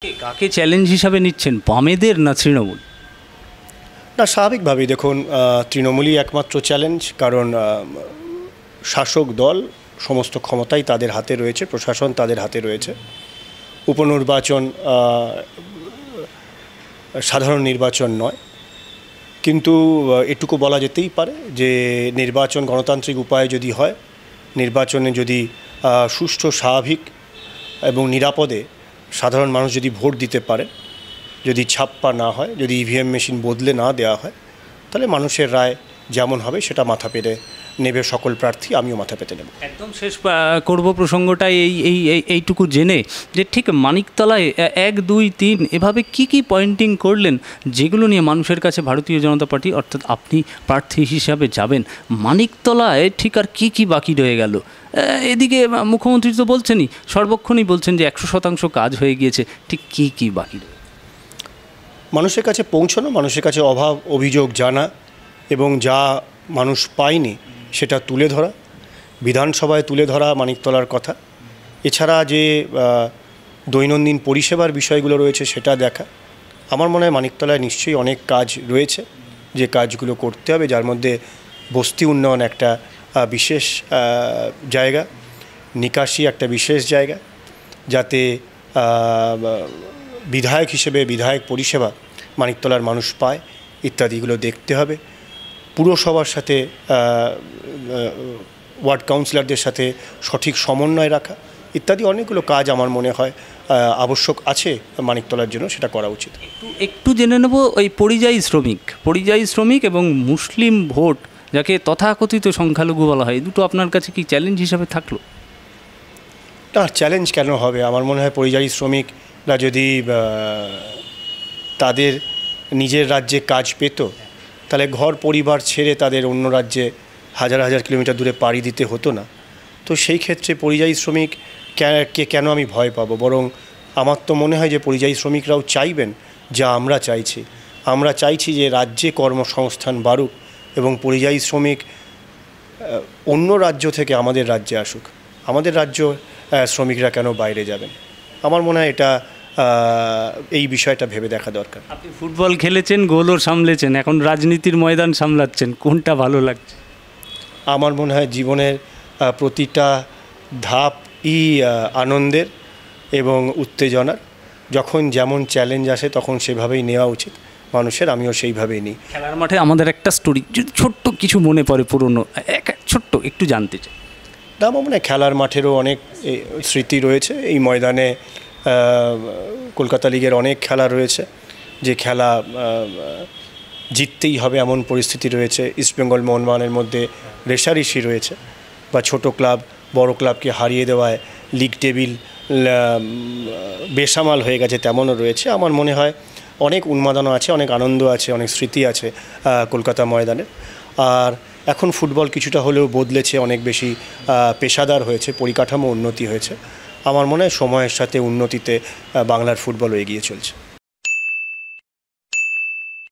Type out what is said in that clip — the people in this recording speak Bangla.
কাকে চ্যালেঞ্জ হিসাবে নিচ্ছেন, বামেদের না তৃণমূল? না, স্বাভাবিকভাবেই দেখুন, তৃণমূলই একমাত্র চ্যালেঞ্জ, কারণ শাসক দল সমস্ত ক্ষমতাই তাদের হাতে রয়েছে, প্রশাসন তাদের হাতে রয়েছে। উপনির্বাচন সাধারণ নির্বাচন নয়, কিন্তু এটুকু বলা যেতেই পারে যে নির্বাচন গণতান্ত্রিক উপায়ে যদি হয়, নির্বাচনে যদি সুষ্ঠু, স্বাভাবিক এবং নিরাপদে সাধারণ মানুষ যদি ভোট দিতে পারে, যদি ছাপ্পা না হয়, যদি ইভিএম মেশিন বদলে না দেওয়া হয়, তাহলে মানুষের রায় যেমন হবে সেটা মাথা পেতে নেবে সকল প্রার্থী, আমিও মাথা পেতে নেব। একদম শেষ করব প্রসঙ্গটা এইটুকু জেনে যে ঠিক মানিকতলায় 1, 2, 3 এভাবে কি পয়েন্টিং করলেন যেগুলো নিয়ে মানুষের কাছে ভারতীয় জনতা পার্টি অর্থাৎ আপনি প্রার্থী হিসাবে যাবেন? মানিকতলায় ঠিক আর কি বাকি রয়ে গেল? এদিকে মুখ্যমন্ত্রী তো বলছেনই, সর্বক্ষণই বলছেন যে 100% কাজ হয়ে গিয়েছে, ঠিক কি বাকি রয়ে? মানুষের কাছে পৌঁছানো, মানুষের কাছে অভাব অভিযোগ জানা এবং যা মানুষ পায়নি সেটা তুলে ধরা, বিধানসভায় তুলে ধরা মানিকতলার কথা। এছাড়া যে দৈনন্দিন পরিষেবার বিষয়গুলো রয়েছে সেটা দেখা। আমার মনে হয় মানিকতলায় নিশ্চয়ই অনেক কাজ রয়েছে, যে কাজগুলো করতে হবে, যার মধ্যে বস্তি উন্নয়ন একটা বিশেষ জায়গা, নিকাশি একটা বিশেষ জায়গা, যাতে বিধায়ক হিসেবে বিধায়ক পরিষেবা মানিকতলার মানুষ পায় ইত্যাদিগুলো দেখতে হবে। পুরসভার সাথে ওয়ার্ড কাউন্সিলরদের সাথে সঠিক সমন্বয় রাখা ইত্যাদি অনেকগুলো কাজ আমার মনে হয় আবশ্যক আছে মানিকতলার জন্য, সেটা করা উচিত। একটু জেনে নেব ওই পরিযায়ী শ্রমিক এবং মুসলিম ভোট, যাকে তথাকথিত সংখ্যালঘু বলা হয়, দুটো আপনার কাছে কি চ্যালেঞ্জ হিসাবে থাকলো? না, চ্যালেঞ্জ কেন হবে? আমার মনে হয় পরিযায়ী শ্রমিকরা যদি তাদের নিজের রাজ্যে কাজ পেত, তাহলে ঘর পরিবার ছেড়ে তাদের অন্য রাজ্যে হাজার কিলোমিটার দূরে পাড়ি দিতে হতো না। তো সেই ক্ষেত্রে পরিযায়ী শ্রমিককে কেন আমি ভয় পাবো? বরং আমার তো মনে হয় যে পরিযায়ী শ্রমিকরাও চাইবেন যা আমরা চাইছি। আমরা চাইছি যে রাজ্যে কর্মসংস্থান বাড়ুক এবং পরিযায়ী শ্রমিক অন্য রাজ্য থেকে আমাদের রাজ্যে আসুক। আমাদের রাজ্য শ্রমিকরা কেন বাইরে যাবেন? আমার মনে হয় এটা এই বিষয়টা ভেবে দেখা দরকার। আপনি ফুটবল খেলেছেন, গোলও সামলেছেন, এখন রাজনীতির ময়দান সামলাচ্ছেন, কোনটা ভালো লাগছে? আমার মনে হয় জীবনের প্রতিটা ধাপই আনন্দের এবং উত্তেজনার। যখন যেমন চ্যালেঞ্জ আসে তখন সেভাবেই নেওয়া উচিত মানুষের, আমিও সেইভাবেই নিই। খেলার মাঠে আমাদের একটা স্টোরি, যদি ছোট্ট কিছু মনে পড়ে পুরনো, ছোট্ট একটু জানতে চাই। না, আমার মনে হয় খেলার মাঠেরও অনেক স্মৃতি রয়েছে। এই ময়দানে কলকাতা লিগের অনেক খেলা রয়েছে, যে খেলা জিততেই হবে এমন পরিস্থিতি রয়েছে। ইস্টবেঙ্গল মোহনবাগানের মধ্যে রেষারেষি রয়েছে, বা ছোট ক্লাব বড় ক্লাবকে হারিয়ে দেওয়ায় লিগ টেবিল বেসামাল হয়ে গেছে, তেমনও রয়েছে। আমার মনে হয় অনেক উন্মাদনা আছে, অনেক আনন্দ আছে, অনেক স্মৃতি আছে কলকাতা ময়দানে। আর এখন ফুটবল কিছুটা হলেও বদলেছে, অনেক বেশি পেশাদার হয়েছে, পরিকাঠামো উন্নতি হয়েছে। আমার মনে হয় সময়ের সাথে উন্নতিতে বাংলার ফুটবলও এগিয়ে চলছে।